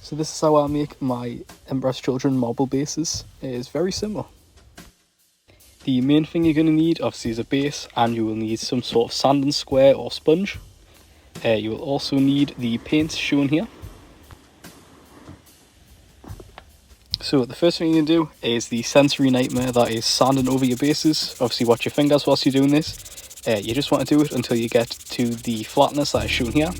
So this is how I make my Emperor's Children marble bases. It is very similar. The main thing you're going to need obviously is a base, and you will need some sort of sanding square or sponge. You will also need the paints shown here. So the first thing you can do is the sensory nightmare, that is sanding over your bases. Obviously watch your fingers whilst you're doing this. You just want to do it until you get to the flatness that is shown here.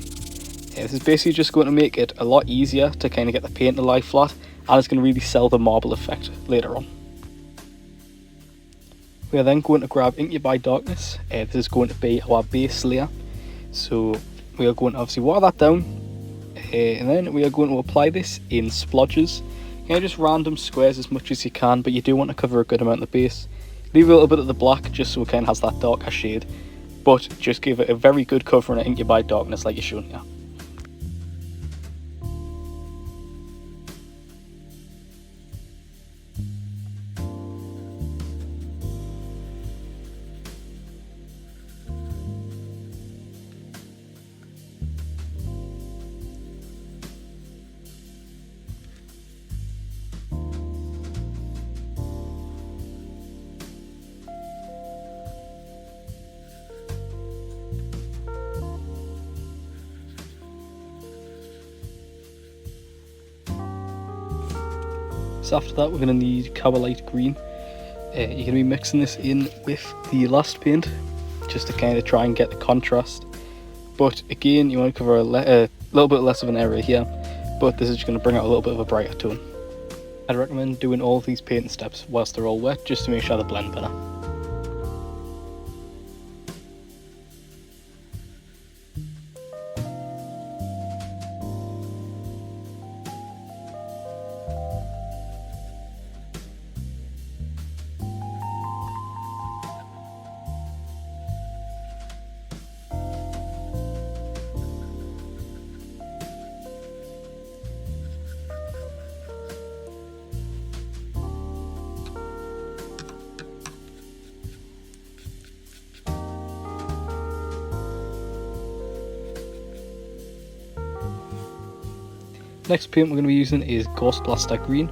This is basically just going to make it a lot easier to kind of get the paint to lie flat, and it's going to really sell the marble effect later on. We are then going to grab Ink You by Darkness. This is going to be our base layer. So we are going to obviously water that down, and then we are going to apply this in splodges. Just random squares as much as you can, but you do want to cover a good amount of the base. Leave a little bit of the black just so it kind of has that darker shade, but just give it a very good cover and Ink You by Darkness like you're shown here. So after that we're going to need Cowlight Green. You're going to be mixing this in with the last paint just to kind of try and get the contrast, but again you want to cover a little bit less of an area here, but this is just going to bring out a little bit of a brighter tone. I'd recommend doing all of these painting steps whilst they're all wet just to make sure they blend better. Next paint we're going to be using is Ghost Blaster Green,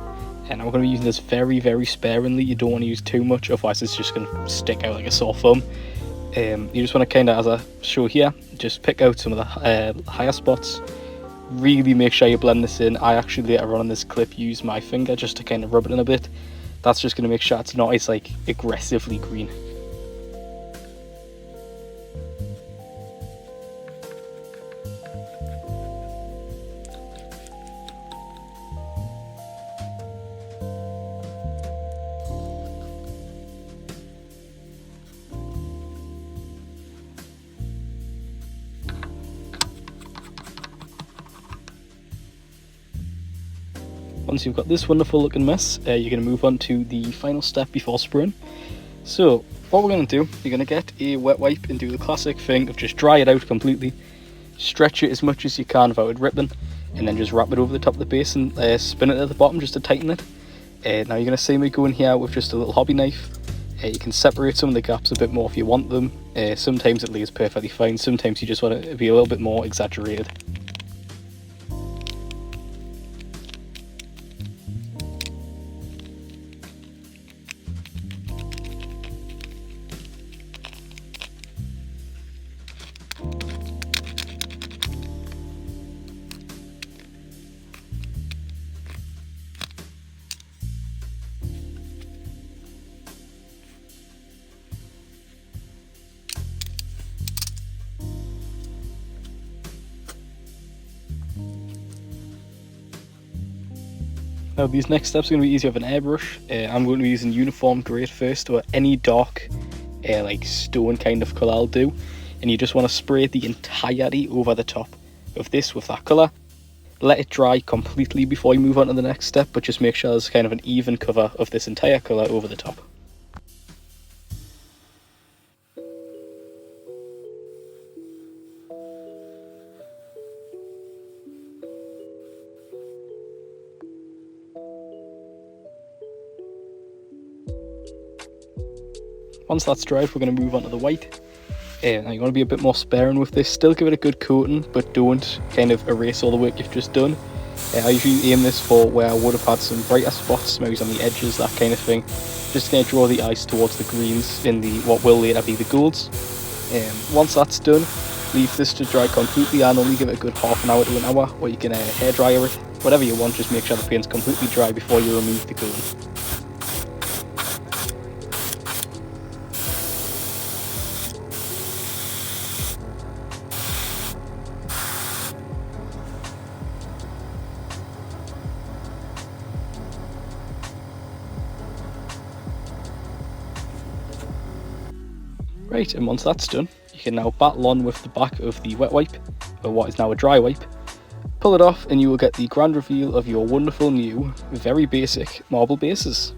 and I'm going to be using this very sparingly. You don't want to use too much, otherwise it's just going to stick out like a sore thumb. You just want to kind of, as I show here, just pick out some of the higher spots. Really make sure you blend this in. I actually later on in this clip use my finger just to kind of rub it in a bit. That's just going to make sure it's not as like aggressively green. Once you've got this wonderful looking mess, you're going to move on to the final step before spraying. So what we're going to do, you're going to get a wet wipe and do the classic thing of just dry it out completely, stretch it as much as you can without it ripping, and then just wrap it over the top of the base and spin it at the bottom just to tighten it. Now you're going to see me go in here with just a little hobby knife. You can separate some of the gaps a bit more if you want them. Sometimes it lays perfectly fine, sometimes you just want it to be a little bit more exaggerated. Now these next steps are going to be easier with an airbrush. I'm going to be using Uniform Grey first, or any dark like stone kind of colour I'll do. And you just want to spray the entirety over the top of this with that colour. Let it dry completely before you move on to the next step, but just make sure there's kind of an even cover of this entire colour over the top. Once that's dried, we're going to move on to the white. Now you want to be a bit more sparing with this. Still give it a good coating, but don't kind of erase all the work you've just done. I usually aim this for where I would have had some brighter spots, maybe on the edges, that kind of thing. Just going to draw the ice towards the greens in the what will later be the golds. Once that's done, leave this to dry completely and only give it a good half an hour to an hour, or you can hairdryer it, whatever you want, just make sure the paint's completely dry before you remove the gold. Right, and once that's done, you can now battle on with the back of the wet wipe, or what is now a dry wipe, pull it off and you will get the grand reveal of your wonderful new, very basic marble bases.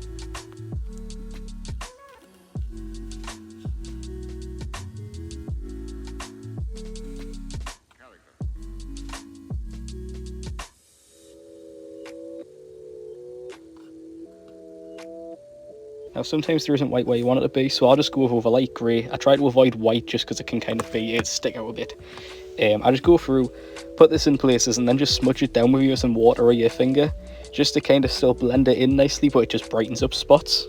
Now sometimes there isn't white where you want it to be, so I'll just go over light grey. I try to avoid white just because it can kind of stick out a bit. I just go through, put this in places and then just smudge it down with some water or your finger, just to kind of still blend it in nicely, but it just brightens up spots.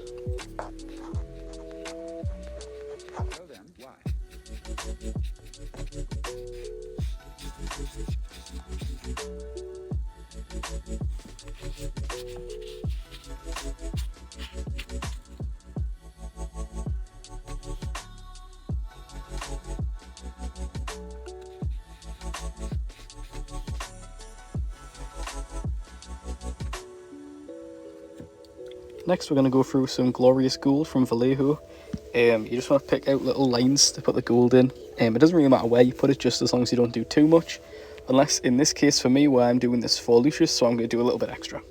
Next we're going to go through some glorious gold from Vallejo. You just want to pick out little lines to put the gold in. It doesn't really matter where you put it, just as long as you don't do too much. Unless in this case for me where I'm doing this for Lucius, so I'm going to do a little bit extra.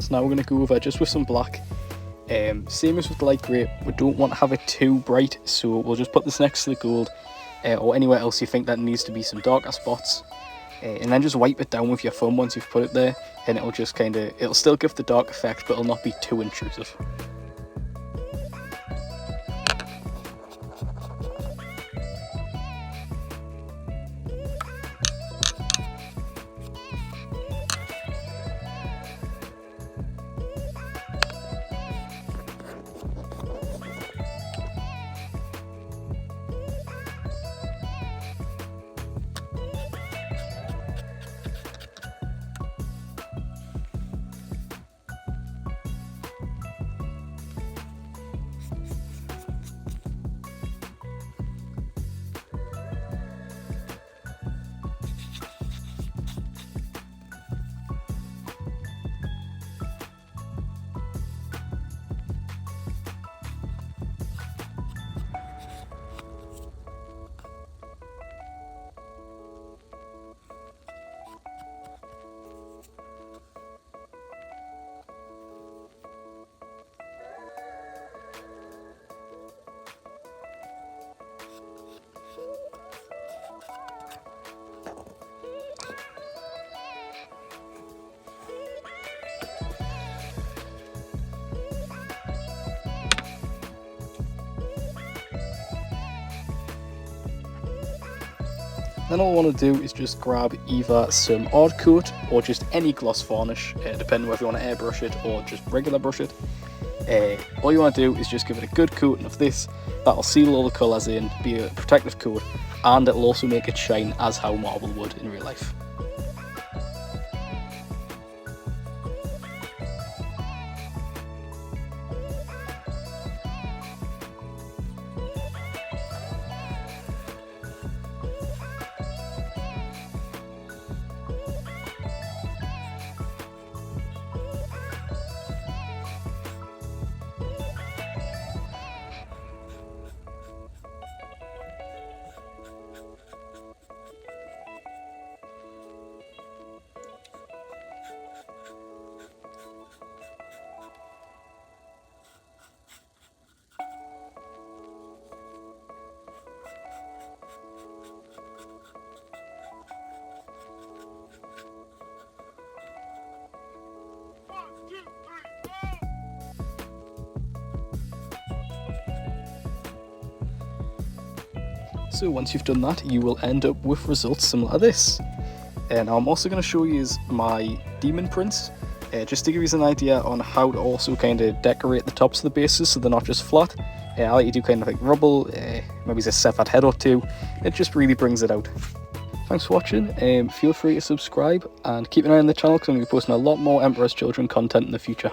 So now we're going to go over just with some black. Same as with the light grey, we don't want to have it too bright, so we'll just put this next to the gold, or anywhere else you think that needs to be some darker spots, and then just wipe it down with your thumb once you've put it there, and it'll just it'll still give the dark effect, but it'll not be too intrusive. Then all I want to do is just grab either some Art Coat or just any gloss varnish, depending whether you want to airbrush it or just regular brush it. All you want to do is just give it a good coating of this. That'll seal all the colours in, be a protective coat, and it'll also make it shine as how marble would in real life. So once you've done that, you will end up with results similar to this. And I'm also going to show you my demon prints, just to give you an idea on how to also kind of decorate the tops of the bases so they're not just flat. I like to do kind of like rubble, maybe just set that head or two. It just really brings it out. Thanks for watching. Feel free to subscribe and keep an eye on the channel because I'm going to be posting a lot more Emperor's Children content in the future.